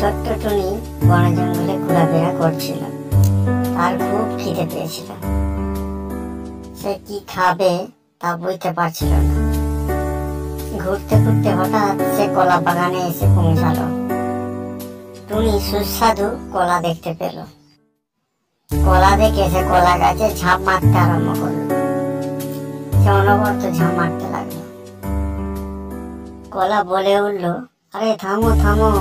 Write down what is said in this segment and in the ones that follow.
ছোট্ট টুনি বন জঙ্গলে ঘোরাফেরা করছিল। তার খুব খিদে পেয়েছিল। সে কি খাবে তা বুঝতে পারছিল না। ঘুরতে ঘুরতে হঠাৎ সে কলা বাগানে এসে পৌঁছালো। টুনি সুস্বাদু কলা দেখতে পেল। কলা দেখে সে কলা গাছে ঝাঁপ মারতে আরম্ভ করলো। সে অনবরত ঝাঁপ মারতে লাগলো। কলা বলে উঠল, আরে থামো থামো,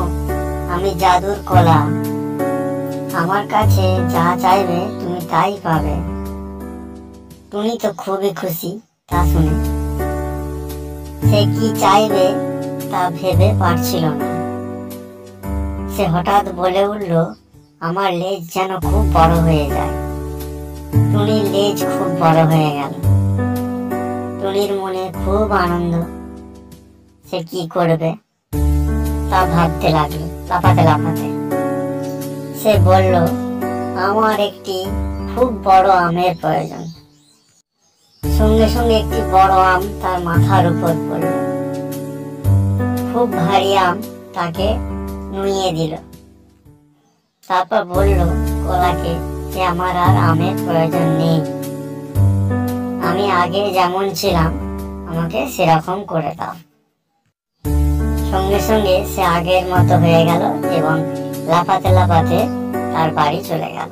আমি জাদুর কলা, আমার কাছে যা চাইবে তুমি তাই পাবে। টুনি তো খুবই খুশি তা শুনে। সে কি চাইবে তা ভেবে পারছিল না। সে হঠাৎ বলে উঠল, আমার লেজ যেন খুব বড় হয়ে যায়। টুনির লেজ খুব বড় হয়ে গেল। টুনির মনে খুব আনন্দ। সে কি করবে তা ভাবতে লাগলো, লাফাতে লাফাতে। সে বলল, আমার একটি খুব বড় আমের প্রয়োজন। সঙ্গে সঙ্গে একটি বড় আম তার মাথার উপর পড়ল। খুব ভারী আম তাকে নুইয়ে দিল। তারপর বলল কলাকে যে আমার আর আমের প্রয়োজন নেই, আমি আগে যেমন ছিলাম আমাকে সেরকম করে দাও। সঙ্গে সঙ্গে সে আগের মতো হয়ে গেল এবং লাফাতে লাফাতে তার বাড়ি চলে গেল।